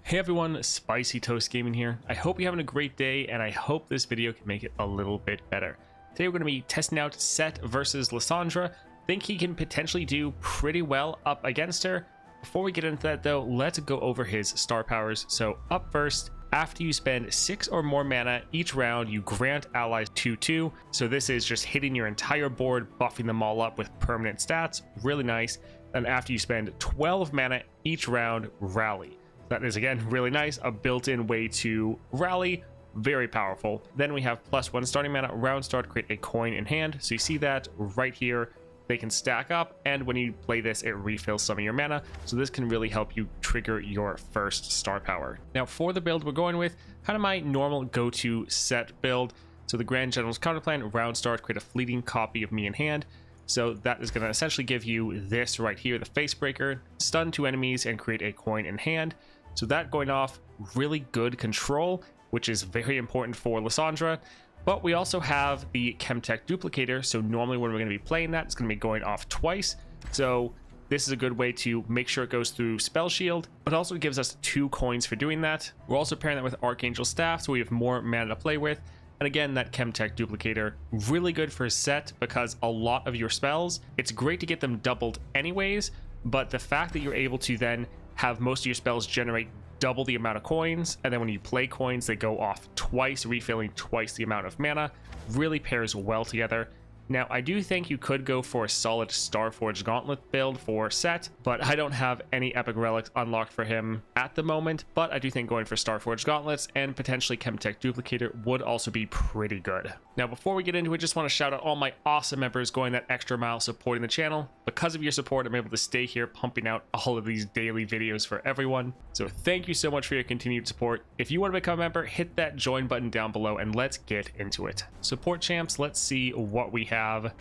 Hey everyone, Spicy Toast Gaming here. I hope you're having a great day, and I hope this video can make it a little bit better. Today we're going to be testing out Sett versus Lissandra. Think he can potentially do pretty well up against her. Before we get into that though, let's go over his star powers. So up first, after you spend 6 or more mana each round, you grant allies 2/2. So this is just hitting your entire board, buffing them all up with permanent stats. Really nice. Then after you spend 12 mana each round, rally. That is, again, really nice. A built-in way to rally. Very powerful. Then we have +1 starting mana. Round start, create a coin in hand. So you see that right here. They can stack up, and when you play this, it refills some of your mana. So this can really help you trigger your first star power. Now, for the build we're going with, kind of my normal go-to Sett build. So the Grand General's counterplan, round start, create a fleeting copy of me in hand. So that is going to essentially give you this right here, the Face Breaker, stun 2 enemies, and create a coin in hand. So that going off, really good control, which is very important for Lissandra. But we also have the Chemtech Duplicator. So normally when we're going to be playing that, it's going to be going off twice. So this is a good way to make sure it goes through Spell Shield, but also it gives us 2 coins for doing that. We're also pairing that with Archangel Staff, so we have more mana to play with. And again, that Chemtech Duplicator, really good for Sett because a lot of your spells, it's great to get them doubled anyways, but the fact that you're able to then have most of your spells generate double the amount of coins, and then when you play coins, they go off twice, refilling twice the amount of mana, really pairs well together. Now, I do think you could go for a solid Starforged Gauntlet build for Sett, but I don't have any Epic Relics unlocked for him at the moment, but I do think going for Starforged Gauntlets and potentially Chemtech Duplicator would also be pretty good. Now, before we get into it, just want to shout out all my awesome members going that extra mile supporting the channel. Because of your support, I'm able to stay here pumping out all of these daily videos for everyone. So thank you so much for your continued support. If you want to become a member, hit that join button down below and let's get into it. Support champs, let's see what we have.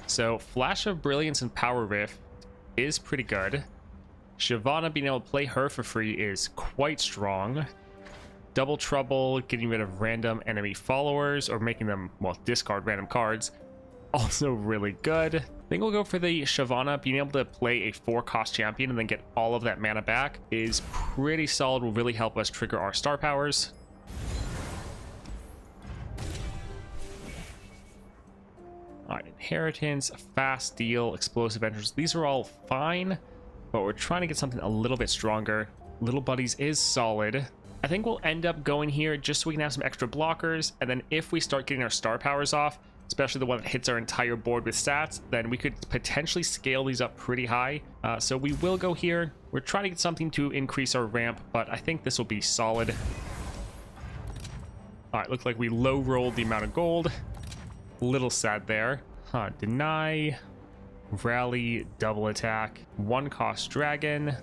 So Flash of Brilliance and Power Rift is pretty good. Shyvana, being able to play her for free is quite strong. Double Trouble, getting rid of random enemy followers or making them, well, discard random cards, also really good. I think we'll go for the Shyvana. Being able to play a 4-cost champion and then get all of that mana back is pretty solid, will really help us trigger our star powers. All right, Inheritance, Fast Deal, Explosive Entrance. These are all fine, but we're trying to get something a little bit stronger. Little Buddies is solid. I think we'll end up going here just so we can have some extra blockers, and then if we start getting our star powers off, especially the one that hits our entire board with stats, then we could potentially scale these up pretty high. So we will go here. We're trying to get something to increase our ramp, but I think this will be solid. All right, looks like we low rolled the amount of gold. Little sad there. Deny, rally, double attack, 1-cost dragon.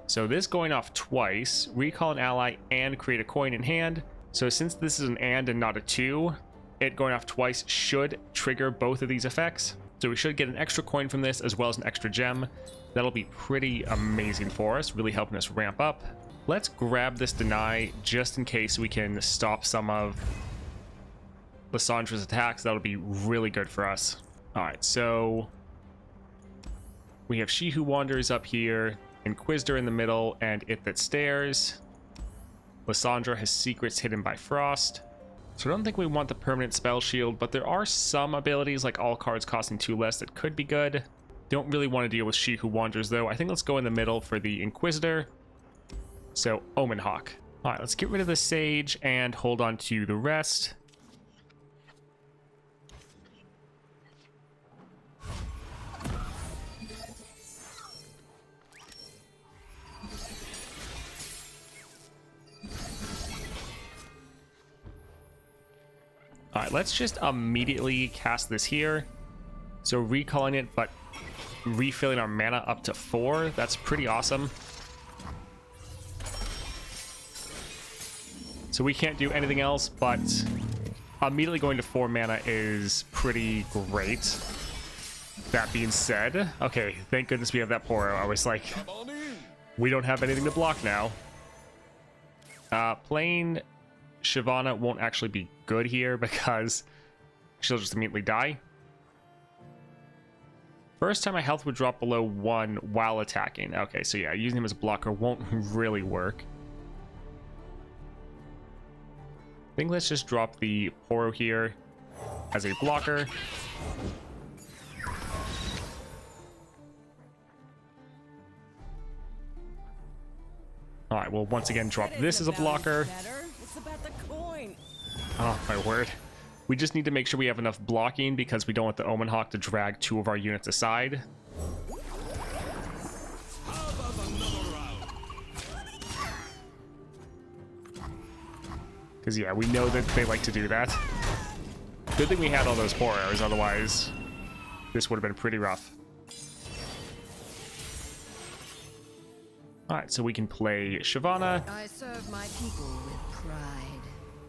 So this going off twice, recall an ally and create a coin in hand. So since this is an and not a 2, it going off twice should trigger both of these effects. So we should get an extra coin from this as well as an extra gem. That'll be pretty amazing for us, really helping us ramp up. Let's grab this deny just in case we can stop some of Lissandra's attacks. That'll be really good for us. All right, so we have She Who Wanders up here, Inquisitor in the middle, and It That Stares. Lissandra has Secrets Hidden by Frost. So I don't think we want the permanent spell shield, but there are some abilities like all cards costing 2 less that could be good. Don't really want to deal with She Who Wanders though. I think let's go in the middle for the Inquisitor. So Omen Hawk. All right, let's get rid of the Sage and hold on to the rest. All right, let's just immediately cast this here. So recalling it, but refilling our mana up to 4. That's pretty awesome. So we can't do anything else, but immediately going to 4 mana is pretty great. That being said, okay, thank goodness we have that Poro. I was like, we don't have anything to block now. Playing Shyvana won't actually be good here because she'll just immediately die. First time my health would drop below 1 while attacking. Okay, so yeah, using him as a blocker won't really work. think let's just drop the Poro here as a blocker. All right, we'll once again drop this as a blocker. It's about the coin. Oh, my word. We just need to make sure we have enough blocking because we don't want the Omen Hawk to drag 2 of our units aside. Because, yeah, we know that they like to do that. Good thing we had all those Poros, otherwise this would have been pretty rough. Alright, so we can play Shyvana. I serve my people with pride.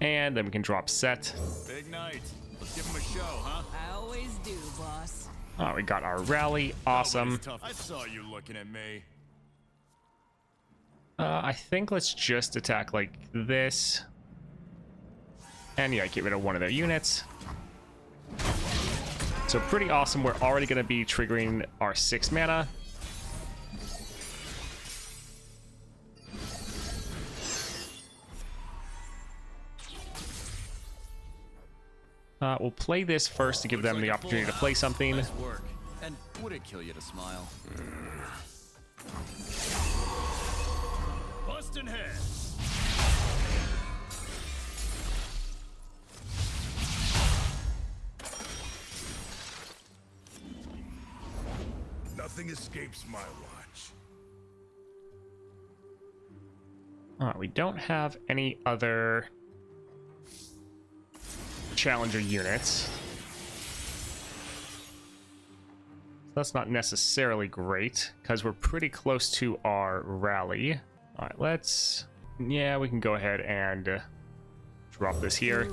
And then we can drop Sett. Big night. Let's give him a show, huh? I always do, boss. Oh, we got our rally. Awesome. I saw you looking at me. I think let's just attack like this. And yeah, get rid of one of their units. So pretty awesome. We're already going to be triggering our 6 mana. We'll play this first to give them the opportunity to play something. Nice work. And would it kill you to smile? Bustin' head. Nothing escapes my watch. Alright, we don't have any other challenger units. That's not necessarily great because we're pretty close to our rally. All right, let's, yeah, we can go ahead and drop this here.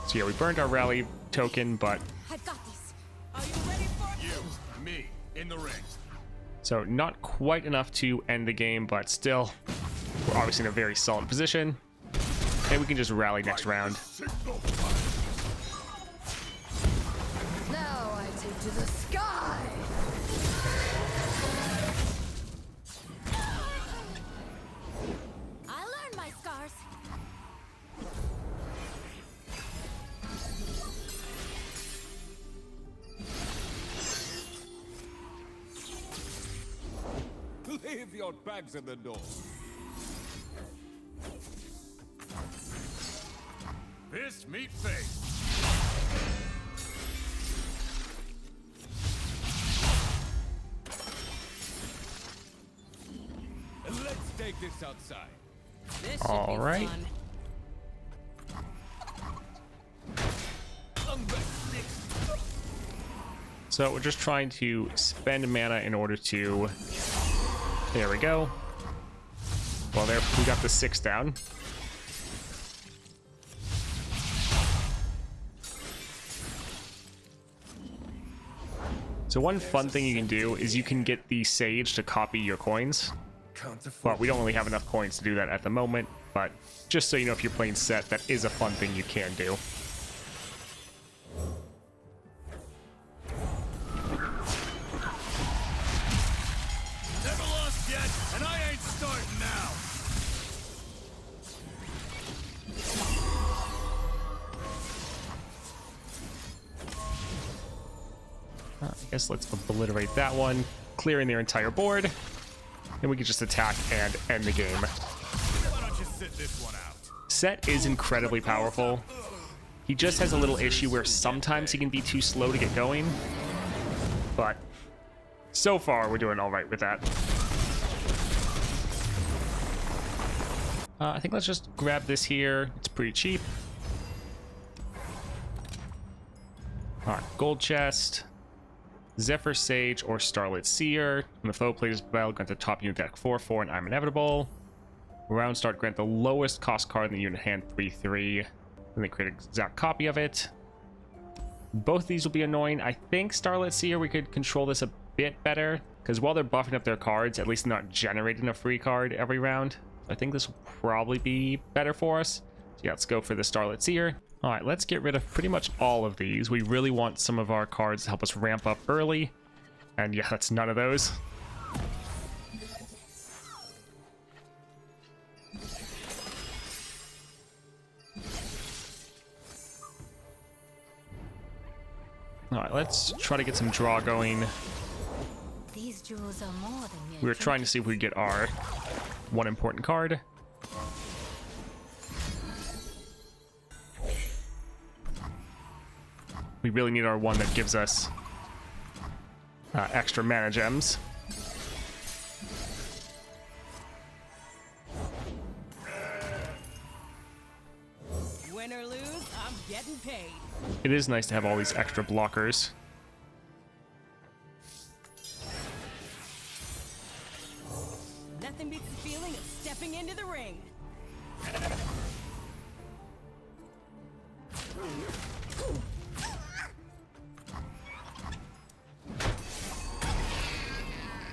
So yeah, we burned our rally token, but I've got this. Are you ready for it? You, me, in the ring. so not quite enough to end the game, but still, we're obviously in a very solid position. And we can just rally next round. Now I take to the sky. I learned my scars. Leave your bags at the door. Fist meet face. And let's take this outside. This should All be right. fun. So we're just trying to spend mana in order to, there we go. Well, there, we got the 6 down. So one fun thing you can do is you can get the Sage to copy your coins. But we don't really have enough coins to do that at the moment. But just so you know, if you're playing Sett, that is a fun thing you can do. Never lost yet, and I ain't starting now. I guess let's obliterate that one, clearing their entire board. Then we can just attack and end the game. Why don't you sit this one out? Sett is incredibly powerful. He just has a little issue where sometimes he can be too slow to get going. But so far, we're doing all right with that. I think let's just grab this here. It's pretty cheap. All right, gold chest. Zephyr Sage or Starlit Seer. When the foe plays spell, grant the top unit deck 4/4 and I'm inevitable. Round start, grant the lowest cost card in the unit hand 3/3. Then they create an exact copy of it. Both of these will be annoying. I think Starlit Seer, we could control this a bit better, because while they're buffing up their cards, at least they're not generating a free card every round. I think this will probably be better for us. So yeah, let's go for the Starlit Seer. All right, let's get rid of pretty much all of these. We really want some of our cards to help us ramp up early. And yeah, that's none of those. All right, let's try to get some draw going. These jewels are more than mere We were trying to see if we could get our one important card. We really need our one that gives us extra mana gems. Win or lose, I'm getting paid. It is nice to have all these extra blockers. Nothing beats the feeling of stepping into the ring.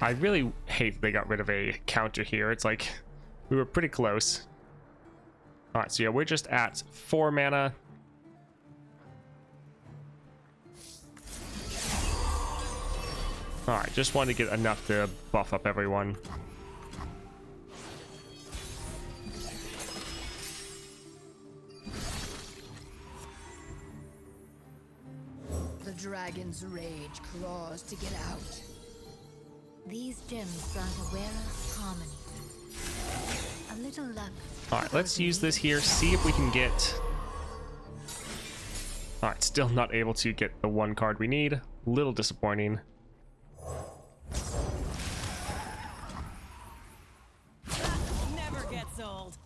I really hate they got rid of a counter here. It's like we were pretty close. All right, so yeah, we're just at 4 mana. All right, just wanted to get enough to buff up everyone. The dragon's rage claws to get out. These gems grant a wearer harmony. A little luck. All right, let's use this here, see if we can get... All right, still not able to get the one card we need. Little disappointing. Never gets old.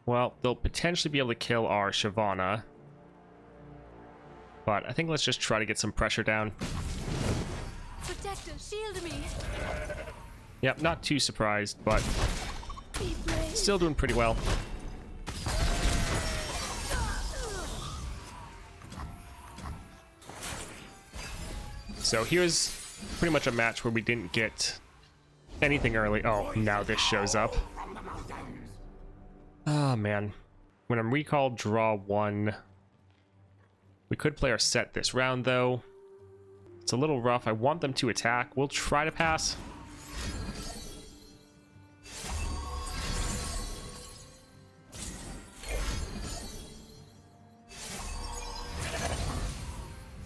Well, they'll potentially be able to kill our Shyvana. But I think let's just try to get some pressure down. Protector, shield me. Yep, not too surprised, but Be brave. still doing pretty well. So here's pretty much a match where we didn't get anything early. Oh, now this shows up. Oh, man. When I'm recalled, draw 1. We could play our Sett this round, though. It's a little rough. I want them to attack. We'll try to pass.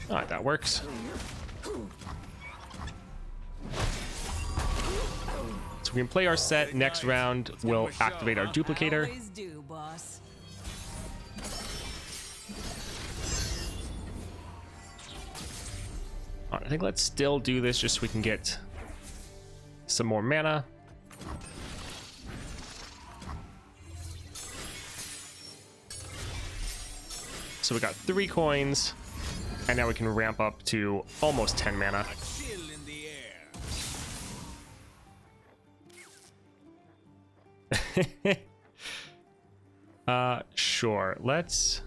All right, that works. So we can play our Sett. Next round, we'll activate our duplicator. Always do, boss. All right, I think let's still do this just so we can get some more mana. So we got 3 coins, and now we can ramp up to almost 10 mana. Chill in the air. Sure. Let's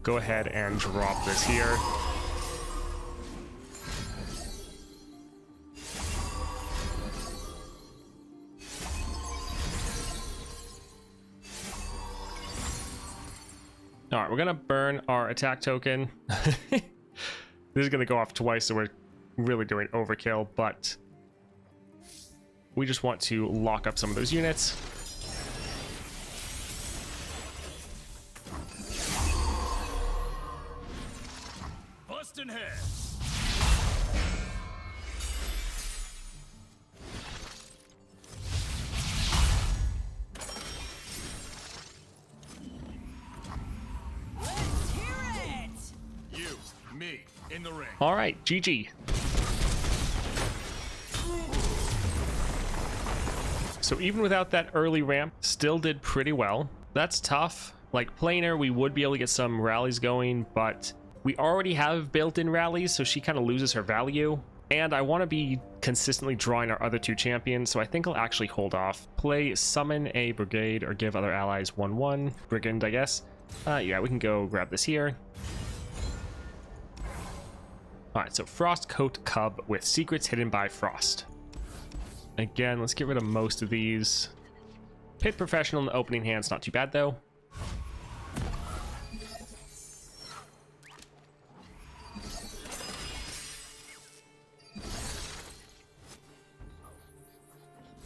go ahead and drop this here. All right, we're gonna burn our attack token. This is gonna go off twice, so we're really doing overkill, but we just want to lock up some of those units. Bustin' head. Let's hear it! You, me, in the ring. All right, GG. So even without that early ramp, still did pretty well. That's tough. Like planar, we would be able to get some rallies going, but we already have built-in rallies, so she kind of loses her value. And I want to be consistently drawing our other 2 champions, so I think I'll actually hold off. Play summon a brigade or give other allies 1/1. Brigand, I guess. Yeah, we can go grab this here. All right, so Frost Coat Cub with secrets hidden by Frost. Again, let's get rid of most of these. Pit Professional in the opening hand's not too bad, though.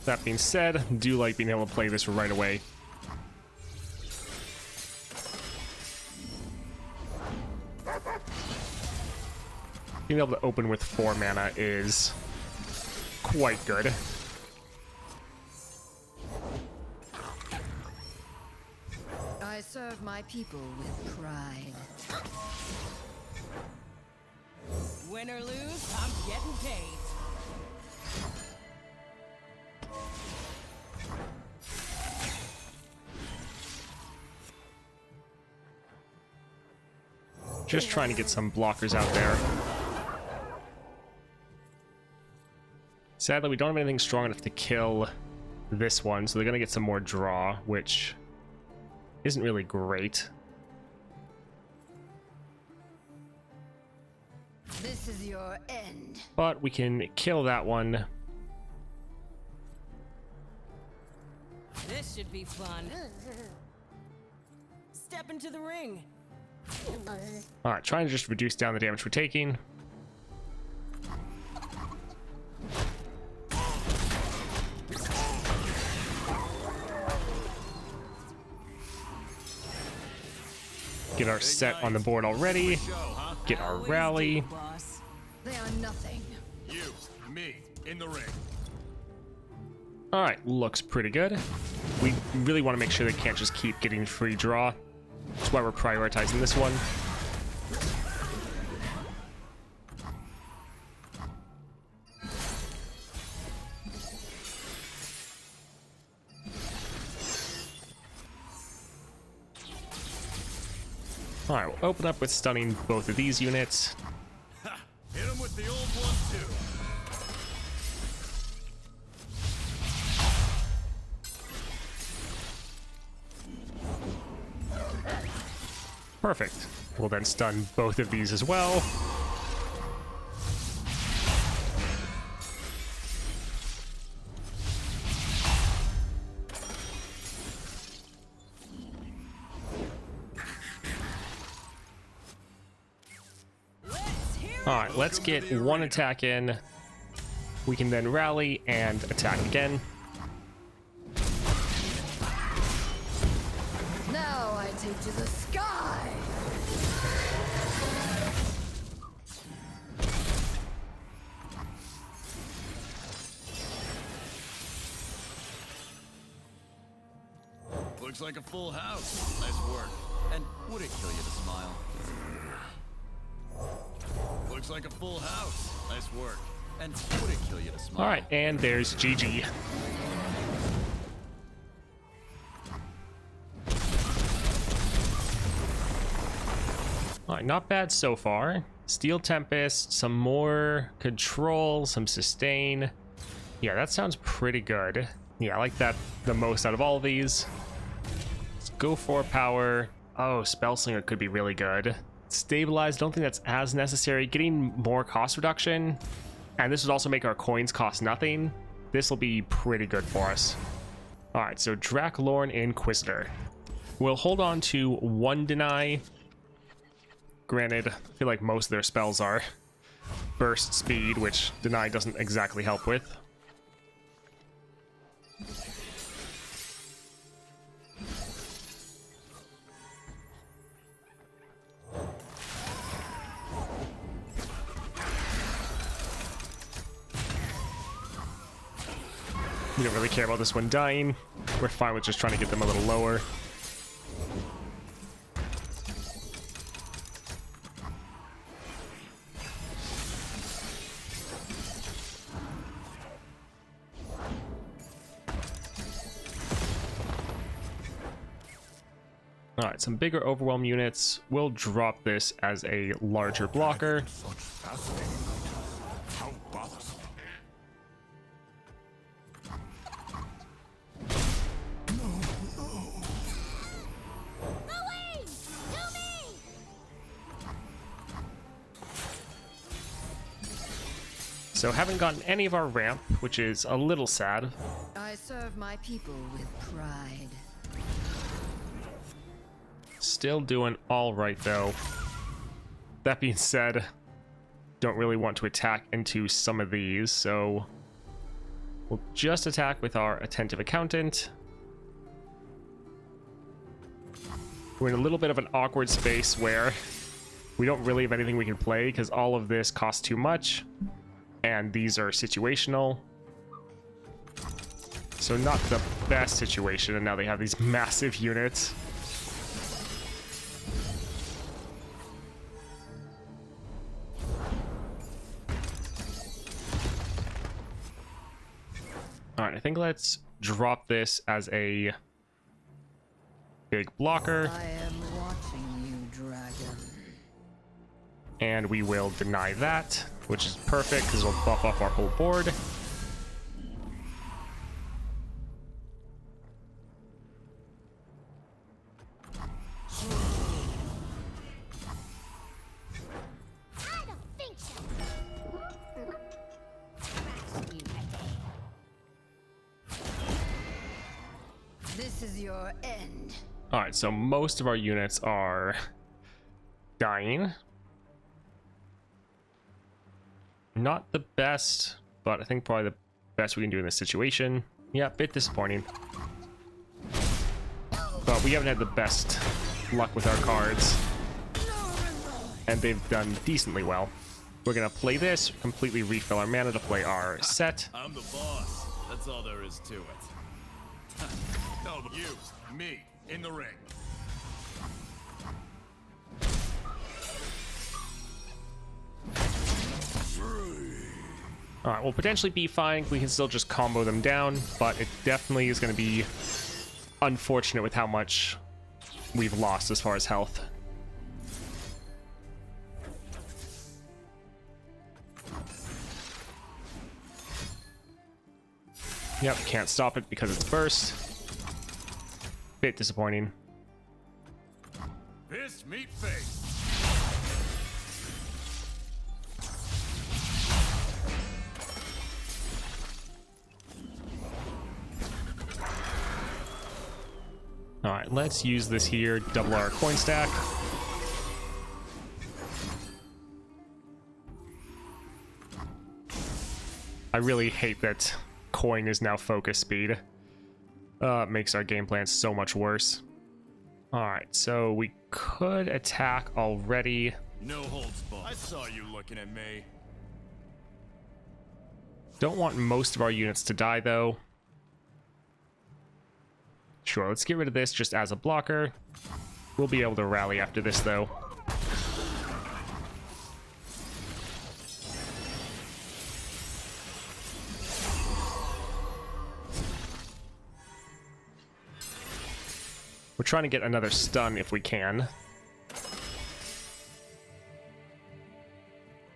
That being said, do like being able to play this right away. Being able to open with 4 mana is quite good. I serve my people with pride. Win or lose, I'm getting paid. Just trying to get some blockers out there. Sadly, we don't have anything strong enough to kill this one, so they're going to get some more draw, which isn't really great. This is your end. But we can kill that one. This should be fun. Step into the ring. Alright, trying to just reduce down the damage we're taking. Get our set on the board already. Get our Always rally. do, boss. They are nothing. You, me, in the ring. Alright, looks pretty good. We really want to make sure they can't just keep getting free draw. That's why we're prioritizing this one. Alright, we'll open up with stunning both of these units. Ha! Hit him with the old one, too. Perfect. We'll then stun both of these as well. Alright, let's get one attack in. We can then rally and attack again. Now I take to the sky. Looks like a full house. Nice work. And would it kill you to smile? Looks like a full house. Nice work. And would it kill you to smile? Alright, and there's GG. Alright, not bad so far. Steel Tempest, some more control, some sustain. Yeah, that sounds pretty good. Yeah, I like that the most out of all of these. Let's go for power. Oh, Spellslinger could be really good. Stabilize, don't think that's as necessary. Getting more cost reduction, and this would also make our coins cost nothing. This will be pretty good for us. Alright, so Draklorn Inquisitor. We'll hold on to 1 deny. Granted, I feel like most of their spells are burst speed, which deny doesn't exactly help with. We don't really care about this one dying. We're fine with just trying to get them a little lower. Alright, some bigger overwhelm units. We'll drop this as a larger blocker. Such fascinating creatures. How bothersome. So haven't gotten any of our ramp, which is a little sad. I serve my people with pride. Still doing all right though. That being said, don't really want to attack into some of these, so we'll just attack with our Attentive Accountant. We're in a little bit of an awkward space where We don't really have anything we can play because all of this costs too much. And these are situational. So not the best situation, and now they have these massive units. Alright, I think let's drop this as a big blocker. I am watching you, dragon. And we will deny that, which is perfect because we'll buff off our whole board. This is your end. All right, so most of our units are dying. Not the best, but I think probably the best we can do in this situation. Yeah, bit disappointing. But we haven't had the best luck with our cards. And they've done decently well. We're gonna play this, completely refill our mana to play our Sett. I'm the boss. That's all there is to it. No, but you, me, in the ring. Alright, we'll potentially be fine. We can still just combo them down, but it definitely is going to be unfortunate with how much we've lost as far as health. Yep, can't stop it because it's burst. Bit disappointing. Fist meet face. Alright, let's use this here, double our coin stack. I really hate that coin is now focus speed. It makes our game plan so much worse. Alright, so we could attack already. No holds barred. I saw you looking at me. Don't want most of our units to die, though. Sure, let's get rid of this just as a blocker. We'll be able to rally after this, though. We're trying to get another stun if we can.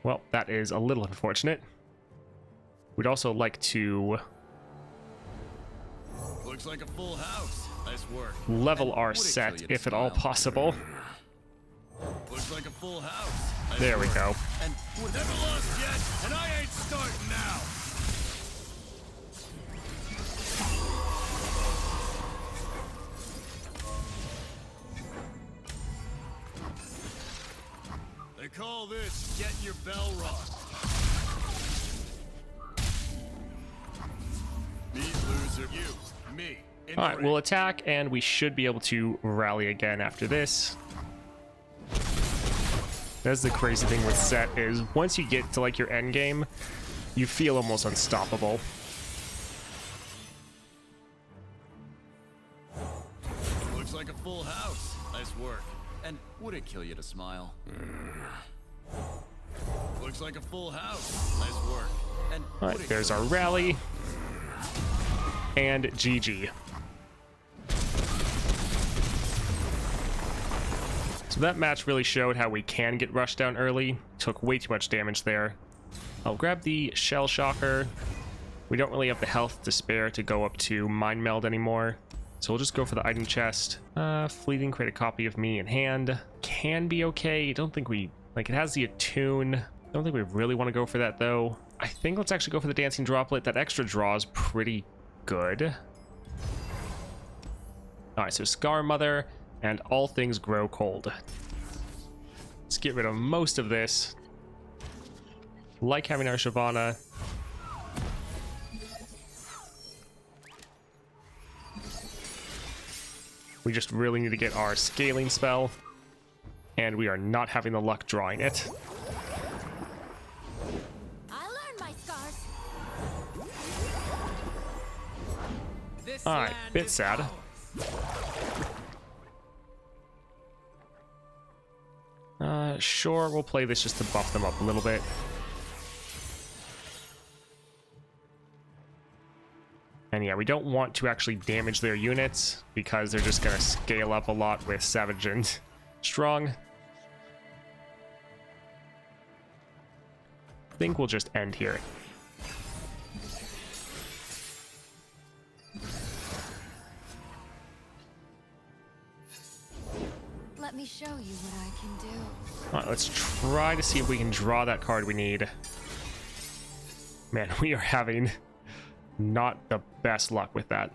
Well, that is a little unfortunate. We'd also like to Looks like a full house. Nice work. level And our would it Sett kill you to if at all smile? possible. Looks like a full house. Nice There we work. go. And never lost yet, and I ain't starting now. They call this getting your bell rung. Meet loser, you, me. In the Alright, ring. we'll attack, and we should be able to rally again after this. That's the crazy thing with Sett, is once you get to like your end game, you feel almost unstoppable. Looks like a full house. Nice work. And would it kill you to smile? Looks like a full house. Nice work. And would Alright, it there's kill our you to rally. And GG. So that match really showed how we can get rushed down early. Took way too much damage there. I'll grab the Shell Shocker. We don't really have the health to spare to go up to Mind Meld anymore. So we'll just go for the item chest. Fleeting, create a copy of me in hand. Can be okay. Don't think we... Like, it has the attune. Don't think we really want to go for that, though. I think let's actually go for the Dancing Droplet. That extra draw is pretty good. Alright, so Scar Mother and All Things Grow Cold. Let's get rid of most of this. Like having our Shyvana. We just really need to get our scaling spell. And we are not having the luck drawing it. I learned my scars. This Alright, land bit is sad. ours. Sure, we'll play this just to buff them up a little bit. And yeah, we don't want to actually damage their units because they're just going to scale up a lot with Savage and Strong. I think we'll just end here. Let me show you what I can do. All right, let's try to see if we can draw that card we need. Man, we are having not the best luck with that.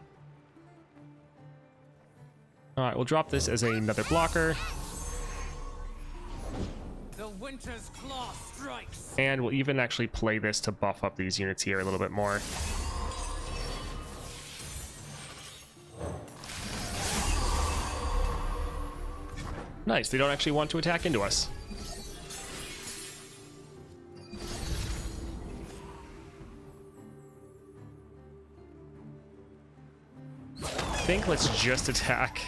All right, we'll drop this as another blocker. The winter's claw strikes. And we'll even actually play this to buff up these units here a little bit more. Nice, they don't actually want to attack into us. I think let's just attack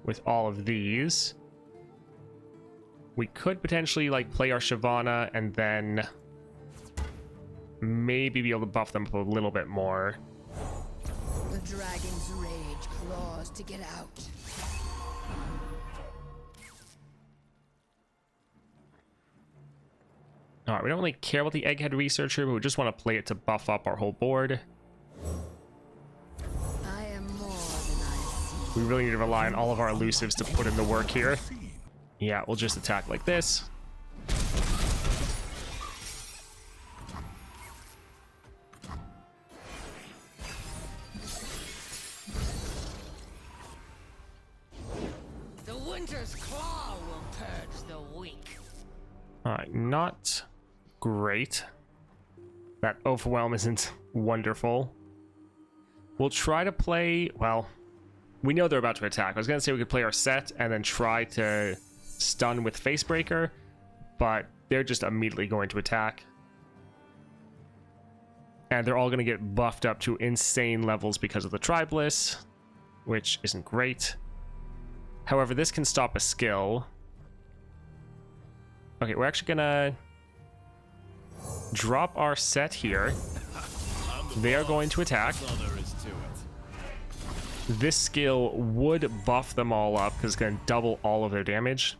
with all of these. We could potentially like play our Shyvana and then maybe be able to buff them up a little bit more. The dragon's rage claws to get out. All right, we don't really care about the Egghead Researcher, but we just want to play it to buff up our whole board. I am more than I see. We really need to rely on all of our elusives to put in the work here. Yeah, we'll just attack like this. The winter's claw will purge the weak. All right, not great. That Overwhelm isn't wonderful. We'll try to play, well, we know they're about to attack. I was going to say we could play our Sett and then try to stun with Facebreaker, but they're just immediately going to attack. And they're all going to get buffed up to insane levels because of the Tribliss, which isn't great. However, this can stop a skill. Okay, we're actually gonna drop our Sett here. They are going to attack. That's all there is to it. This skill would buff them all up because it's going to double all of their damage.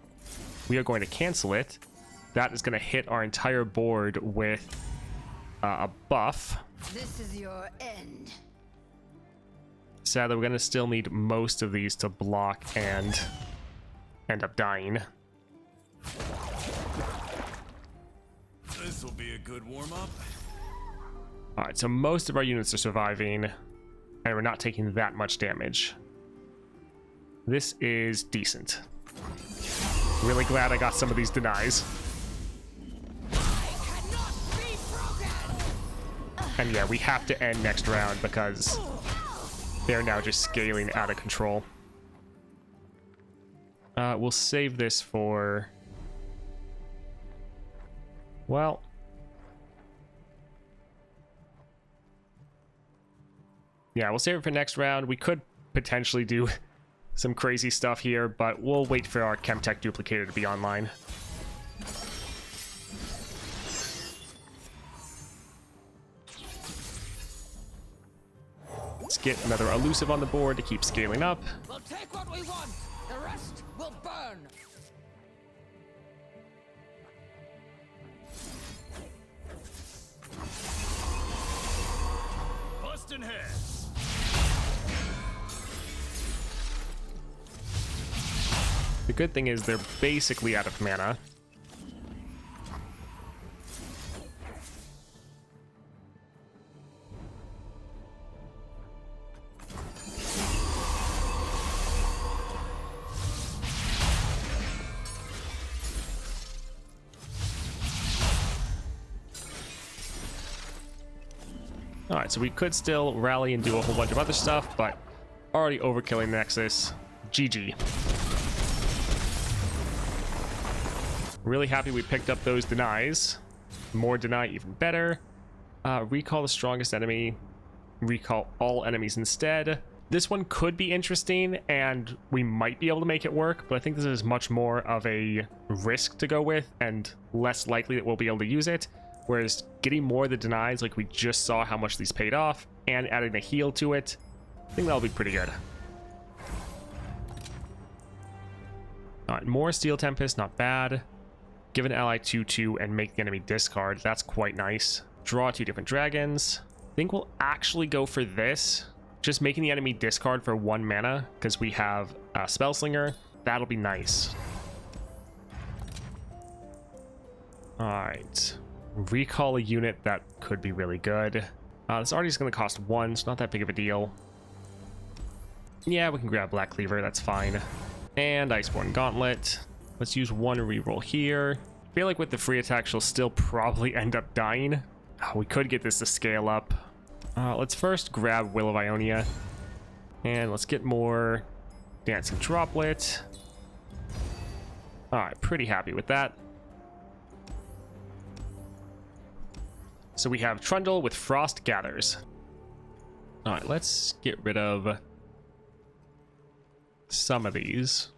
We are going to cancel it. That is going to hit our entire board with a buff. This is your end. Sadly, we're going to still need most of these to block and end up dying. This will be a good warm-up. All right, so most of our units are surviving, and we're not taking that much damage. This is decent. Really glad I got some of these denies. And yeah, we have to end next round because they're now just scaling out of control. We'll save this for... well... yeah, we'll save it for next round. We could potentially do some crazy stuff here, but we'll wait for our Chemtech duplicator to be online. Let's get another elusive on the board to keep scaling up. We'll take what we want. The rest will burn. Bustin' heads. The good thing is they're basically out of mana. Alright, so we could still rally and do a whole bunch of other stuff, but already overkilling Nexus. GG. Really happy we picked up those denies. More deny, even better. Recall the strongest enemy. Recall all enemies instead. This one could be interesting, and we might be able to make it work, but I think this is much more of a risk to go with, and less likely that we'll be able to use it. Whereas getting more of the denies, like we just saw how much these paid off, and adding the heal to it, I think that'll be pretty good. Alright, more Steel Tempest, not bad. Give an ally 2/2 and make the enemy discard. That's quite nice. Draw 2 different dragons. I think we'll actually go for this. Just making the enemy discard for 1 mana, because we have Spellslinger. That'll be nice. Alright. Recall a unit. That could be really good. This already is going to cost 1, so not that big of a deal. Yeah, we can grab Black Cleaver. That's fine. And Iceborne Gauntlet. Let's use 1 reroll here. I feel like with the free attack, she'll still probably end up dying. Oh, we could get this to scale up. Let's first grab Will of Ionia. And let's get more Dancing Droplet. Alright, pretty happy with that. So we have Trundle with Frost Gathers. Alright, let's get rid of some of these.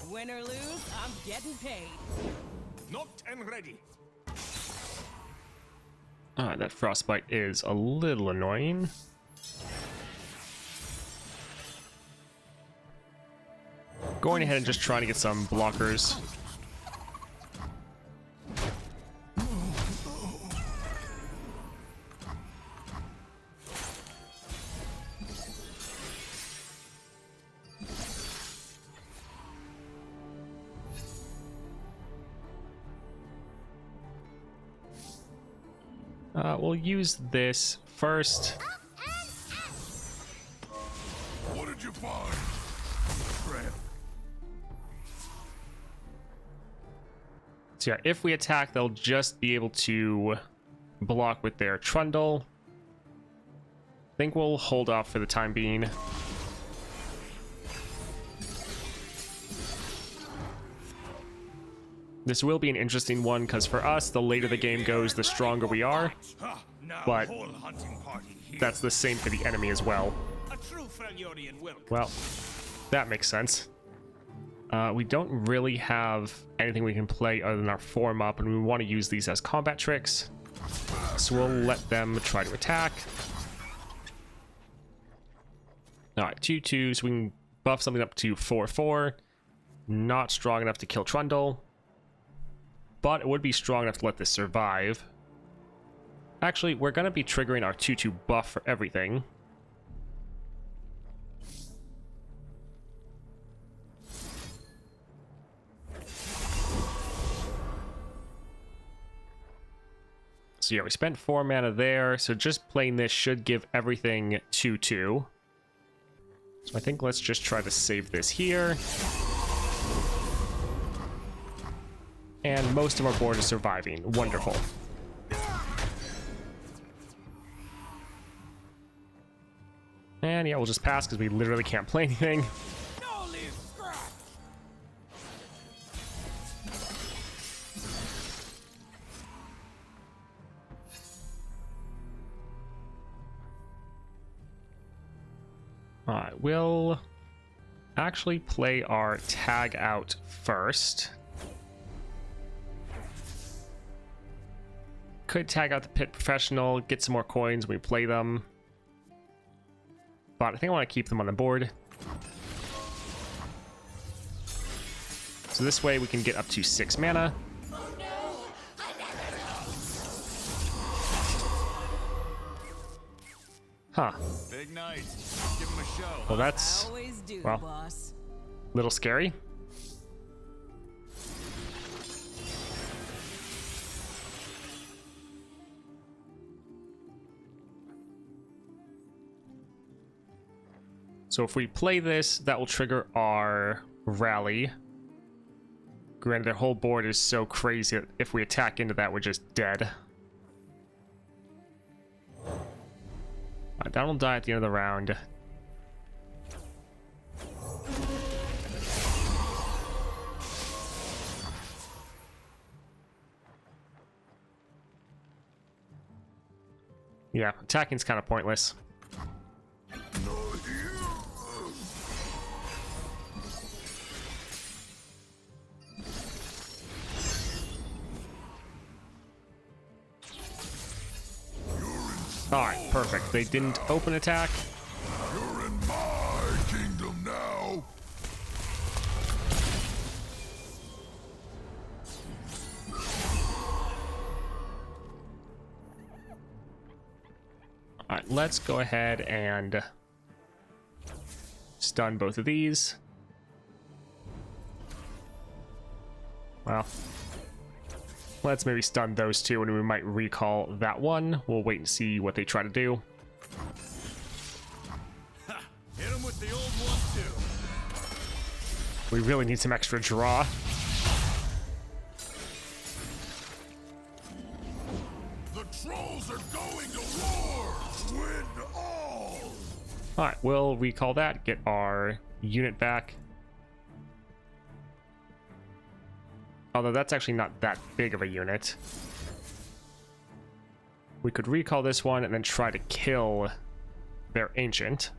Win or lose, I'm getting paid. Knocked and ready. Alright, that Frostbite is a little annoying. Going ahead and just trying to get some blockers. We'll use this first. What did you find? Crap. So yeah, if we attack, they'll just be able to block with their Trundle. I think we'll hold off for the time being. This will be an interesting one, because for us, the later the game goes, the stronger we are. But that's the same for the enemy as well. Well, that makes sense. We don't really have anything we can play other than our form up, and we want to use these as combat tricks. So we'll let them try to attack. Alright, 2/2, so we can buff something up to 4/4. Not strong enough to kill Trundle, but it would be strong enough to let this survive. Actually, we're going to be triggering our 2/2 buff for everything. So yeah, we spent 4 mana there, so just playing this should give everything 2/2. So I think let's just try to save this here. And most of our board is surviving. Wonderful. And yeah, we'll just pass because we literally can't play anything. Alright, we'll actually play our tag out first. Could tag out the Pit Professional, get some more coins when we play them. But I think I want to keep them on the board. So this way we can get up to 6 mana. Huh. Big night. Give him a show. Well, that's, Always do, well, boss. a little scary. So if we play this, that will trigger our rally. Granted, their whole board is so crazy that if we attack into that, we're just dead. Alright, that will die at the end of the round. Yeah, attacking's kind of pointless. Alright, perfect. They didn't open attack. You're in my kingdom now. Alright, let's go ahead and stun both of these. Well, let's maybe stun those two and we might recall that one. We'll wait and see what they try to do. Ha! Hit him with the old one too. We really need some extra draw. The trolls are going to war. Win all. Alright, we'll recall that, get our unit back. Although that's actually not that big of a unit. We could recall this one and then try to kill their ancient.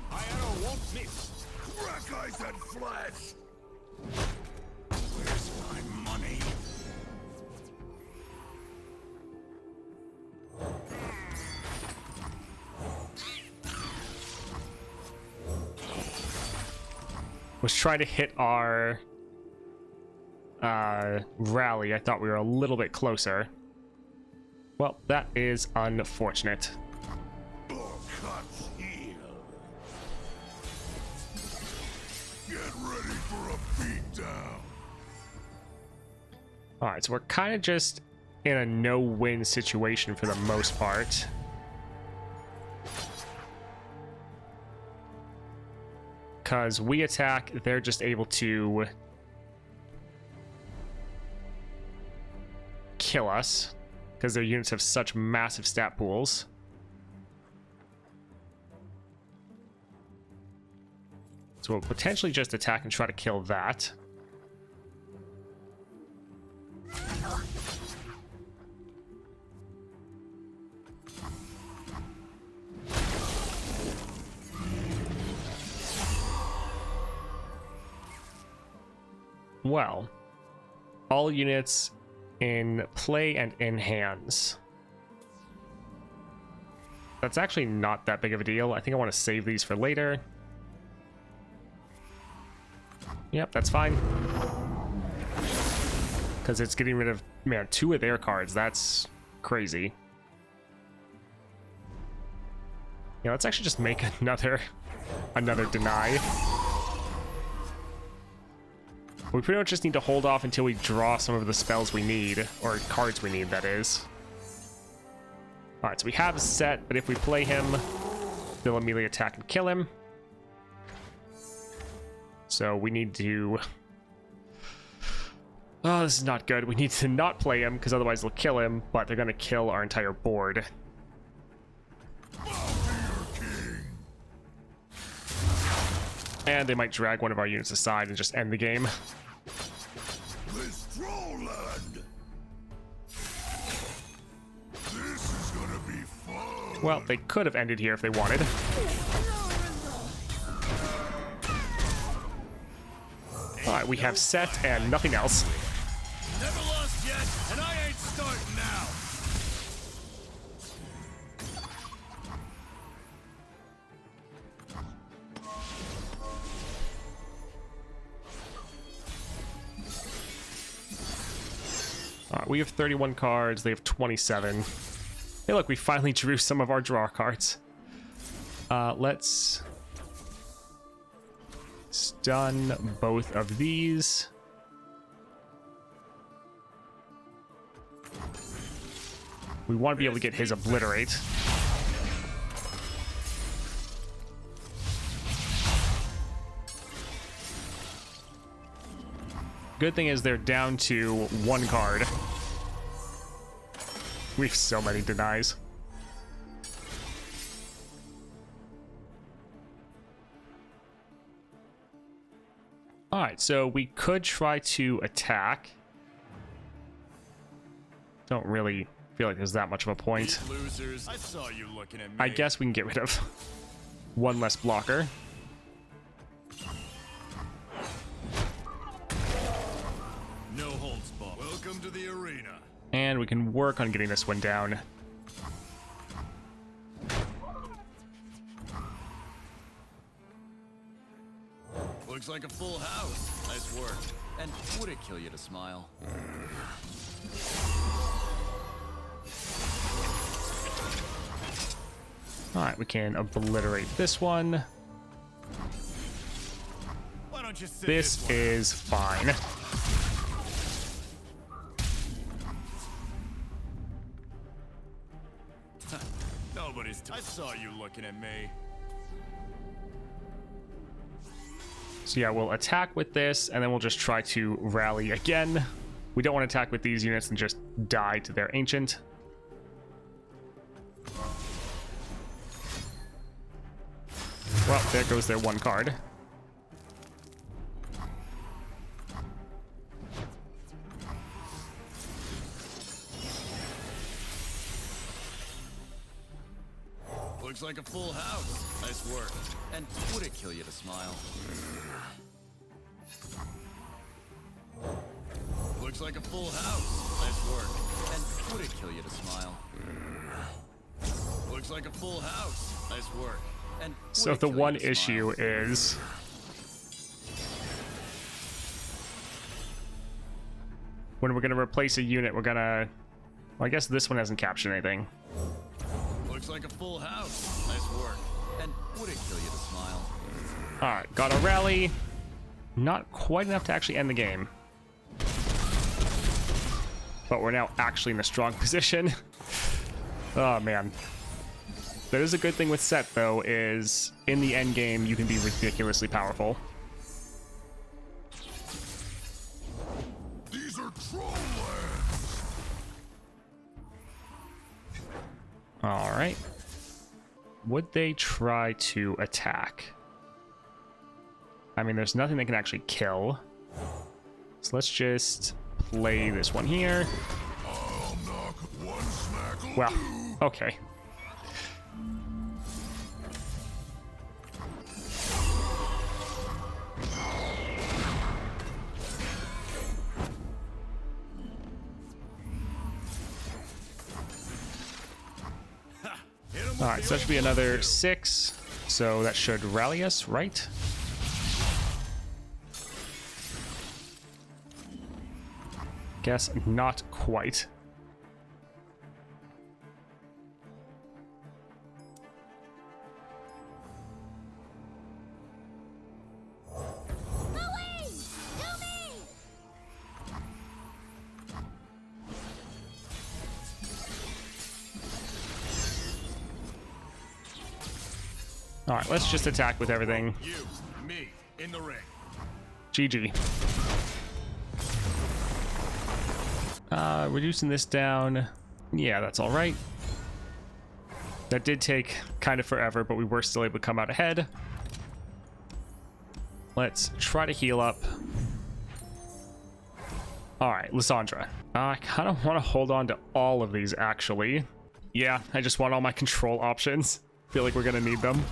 My arrow won't miss. Crack eyes and flesh. Where's my money? Was trying to hit our rally. I thought we were a little bit closer. Well, that is unfortunate. Cuts heal. Get ready for a beatdown. Alright, so we're kind of just in a no-win situation for the most part. Because we attack, they're just able to kill us. Because their units have such massive stat pools. So we'll potentially just attack and try to kill that. Well, all units in play and in hands. That's actually not that big of a deal. I think I want to save these for later. Yep, that's fine. Because it's getting rid of, man, 2 of their cards. That's crazy. Yeah, let's actually just make another deny. We pretty much just need to hold off until we draw some of the spells we need, or cards we need, that is. Alright, so we have Sett, but if we play him, they'll immediately attack and kill him. So we need to... Oh, this is not good. We need to not play him, because otherwise they'll kill him, but they're going to kill our entire board. And they might drag one of our units aside and just end the game. This troll land. This is gonna be fun. Well, they could have ended here if they wanted. Alright, we have Sett and nothing else. Never lost yet, and I ain't starting now. Alright, we have 31 cards, they have 27. Hey look, we finally drew some of our draw cards. Let's stun both of these. We want to be able to get his obliterate. Good thing is they're down to 1 card. We have so many denies. Alright, so we could try to attack. Don't really feel like there's that much of a point. Losers, I saw you looking at me. I guess we can get rid of 1 less blocker. No holds barred. Welcome to the arena. And we can work on getting this one down. Looks like a full house. Nice work. And would it kill you to smile? Alright, we can obliterate this one. Why don't you sit This one? is fine. Nobody's. I saw you looking at me. So yeah, we'll attack with this, and then we'll just try to rally again. We don't want to attack with these units and just die to their ancient. Well, there goes their 1 card. Looks like a full house. Nice work. And would it kill you to smile? Looks like a full house. Nice work. And would it kill you to smile? Looks like a full house. Nice work. And So would the it kill one you to issue smile? is when we're going to replace a unit, we're going to... Well, I guess this one hasn't captured anything. Looks like a full house. Nice work. And would it kill you to smile? Alright, got a rally. Not quite enough to actually end the game. But we're now actually in a strong position. Oh, man. That is a good thing with Sett, though, is in the end game, you can be ridiculously powerful. These are troll lands. Alright. Would they try to attack? I mean, there's nothing they can actually kill. So let's just play this one here. I'll knock one smack. Well, okay. All right, so that should be another 6. So that should rally us, right? Guess not quite. All right, let's just attack with everything. You, me, in the ring. GG. Reducing this down. Yeah, that's all right. That did take kind of forever, but we were still able to come out ahead. Let's try to heal up. All right, Lissandra. I kind of want to hold on to all of these, actually. Yeah, I just want all my control options. Feel like we're going to need them.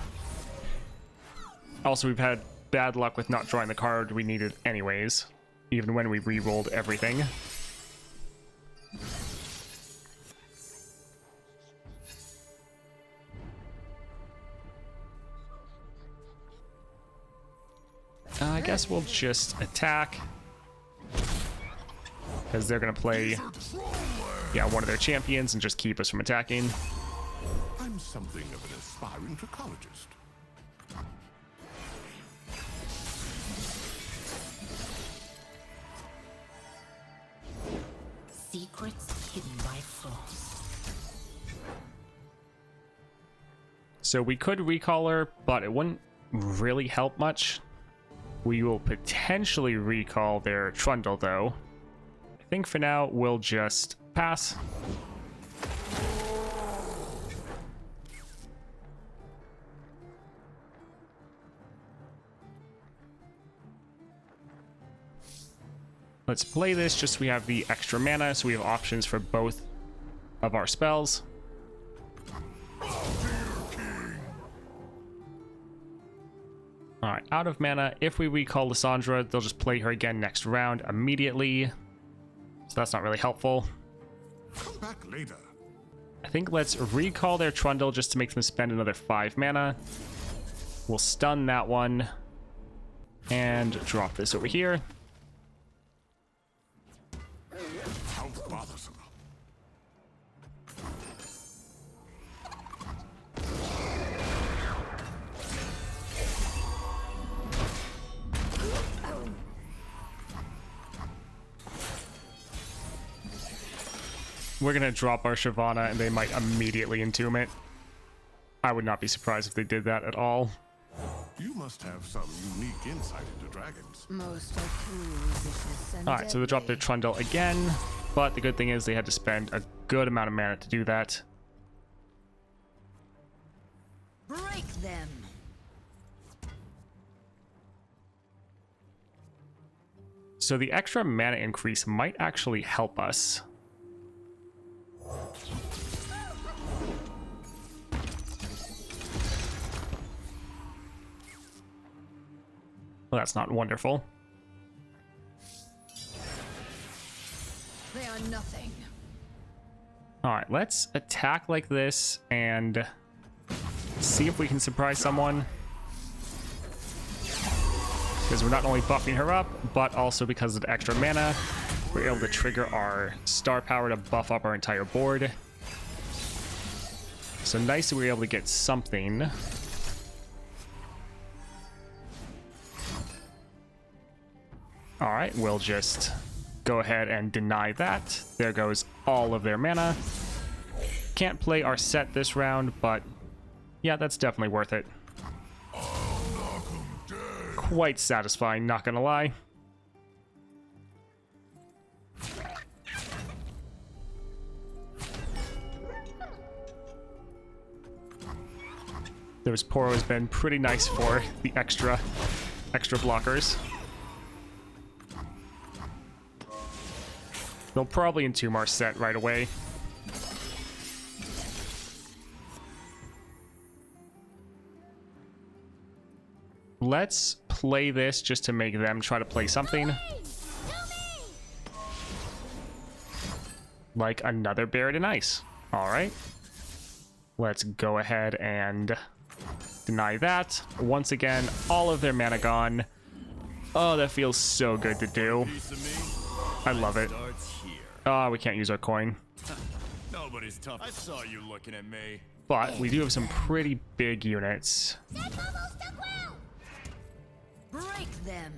Also, we've had bad luck with not drawing the card we needed anyways, even when we re-rolled everything. I guess we'll just attack, because they're going to play, yeah, one of their champions and just keep us from attacking. I'm something of an aspiring trichologist. Secrets hidden by frost. So we could recall her, but it wouldn't really help much. We will potentially recall their Trundle, though. I think for now, we'll just pass. Let's play this just so we have the extra mana, so we have options for both of our spells. Alright, out of mana. If we recall Lissandra, they'll just play her again next round immediately. So that's not really helpful. Come back later. I think let's recall their Trundle just to make them spend another 5 mana. We'll stun that one. And drop this over here. How bothersome. We're going to drop our Shyvana, and they might immediately entomb it. I would not be surprised if they did that at all. You must have some unique insight into dragons. Most are cruel, vicious, and Alright, so they dropped their deadly. Trundle again. But the good thing is they had to spend a good amount of mana to do that. Break them. So the extra mana increase might actually help us. Well, that's not wonderful. They are nothing. Alright, let's attack like this and see if we can surprise someone. Because we're not only buffing her up, but also because of the extra mana, we're able to trigger our star power to buff up our entire board. So nice that we were able to get something. Alright, we'll just go ahead and deny that. There goes all of their mana. Can't play our Sett this round, but yeah, that's definitely worth it. Quite satisfying, not gonna lie. Those Poro has been pretty nice for the extra blockers. They'll probably entomb our Sett right away. Let's play this just to make them try to play something. Like another Buried in Ice. Alright. Let's go ahead and deny that. Once again, all of their mana gone. Oh, that feels so good to do. Piece of me I love it. starts here. Oh, we can't use our coin. Nobody's tough. I saw you looking at me. But we do have some pretty big units. Break them.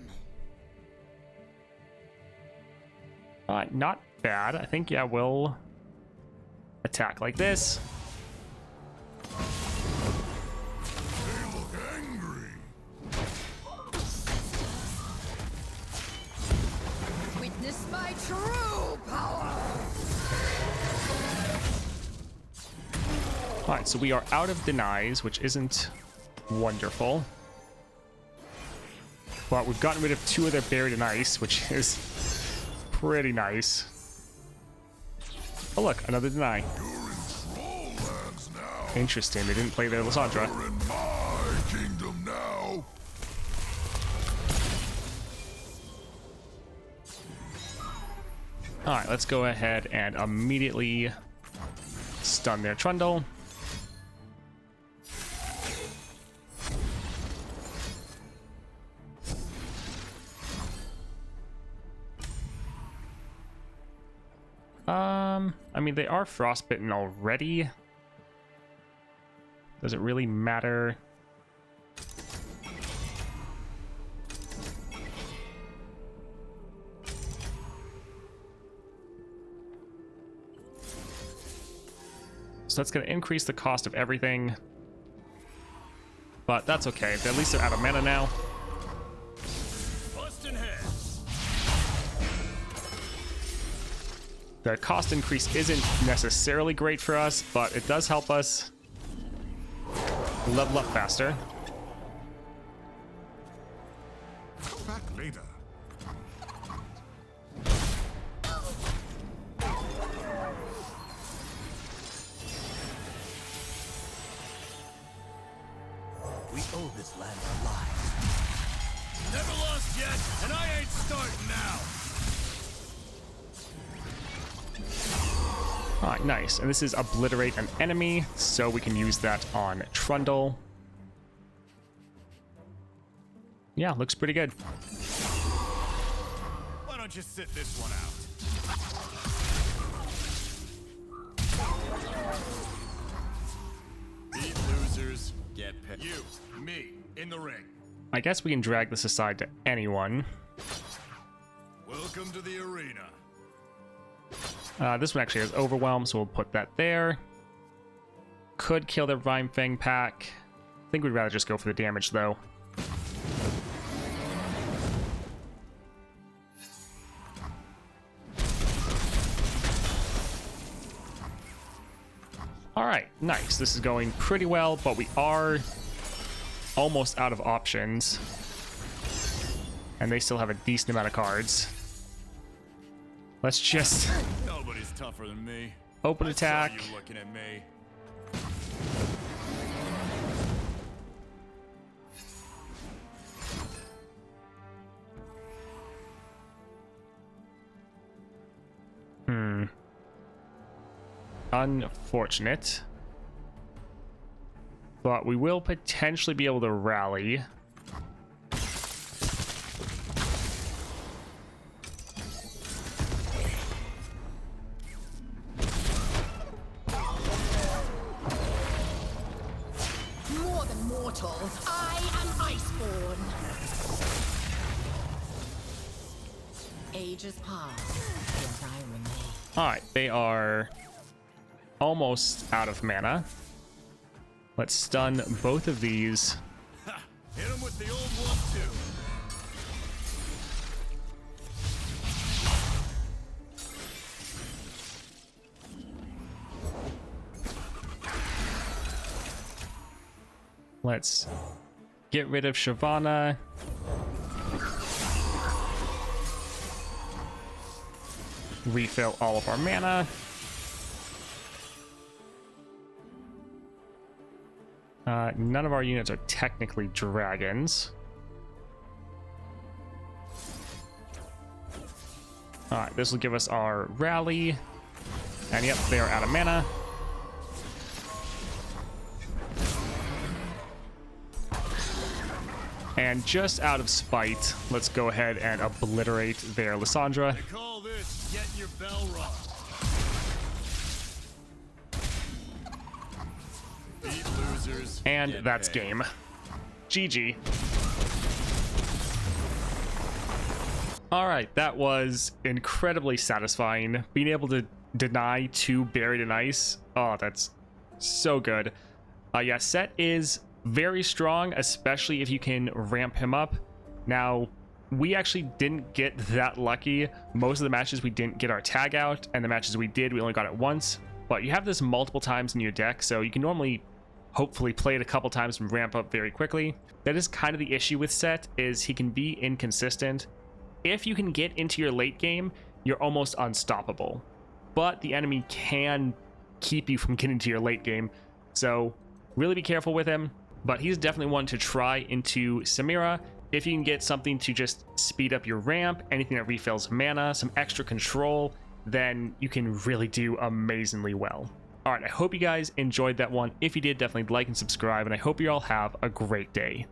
Not bad. I think, yeah, we'll attack like this. They look angry. Witness my true power. Alright, so we are out of denies, which isn't wonderful. But we've gotten rid of 2 of their Buried in Ice, which is pretty nice. Oh look, another deny. You're in troll lands now. Interesting, they didn't play their Lissandra. You're in my kingdom now. Alright, let's go ahead and immediately stun their Trundle. I mean, they are frostbitten already. Does it really matter? So that's going to increase the cost of everything. but that's okay. At least they're out of mana now. Bustin' heads. The cost increase isn't necessarily great for us, but it does help us level up faster. Come back later. We owe this land our lives. Never lost yet, and I ain't starting now. All right, nice. And this is obliterate an enemy, so we can use that on Trundle. Yeah, looks pretty good. Why don't you sit this one out? Beat losers, get paid. You, me, in the ring. I guess we can drag this aside to anyone. Welcome to the arena. This one actually has Overwhelm, so we'll put that there. Could kill the Rhyme Fang pack. I think we'd rather just go for the damage, though. Alright, nice. This is going pretty well, but we are almost out of options. And they still have a decent amount of cards. Let's just Nobody's tougher than me. open I attack. saw you looking at me. Unfortunate. But we will potentially be able to rally. More than mortal, I am Iceborn. Ages pass, yet I remain. Alright, they are almost out of mana. Let's stun both of these. Ha! Hit him with the old one too. Let's get rid of Shyvana. Refill all of our mana. None of our units are technically dragons. Alright, this will give us our rally. And yep, they are out of mana. And just out of spite, let's go ahead and obliterate their Lissandra. They call this getting your bell rung. Beat losers. And get that's paid. game. GG. Alright, that was incredibly satisfying. Being able to deny 2 Buried in Ice. Oh, that's so good. Yeah, Sett is very strong, especially if you can ramp him up. Now, we actually didn't get that lucky. Most of the matches we didn't get our tag out, and the matches we did, we only got it once. But you have this multiple times in your deck, so you can normally hopefully play it a couple times and ramp up very quickly. That is kind of the issue with Sett, is he can be inconsistent. If you can get into your late game, you're almost unstoppable. But the enemy can keep you from getting to your late game, so really be careful with him. But he's definitely one to try into Samira. If you can get something to just speed up your ramp, anything that refills mana, some extra control, then you can really do amazingly well. All right, I hope you guys enjoyed that one. If you did, definitely like and subscribe, and I hope you all have a great day.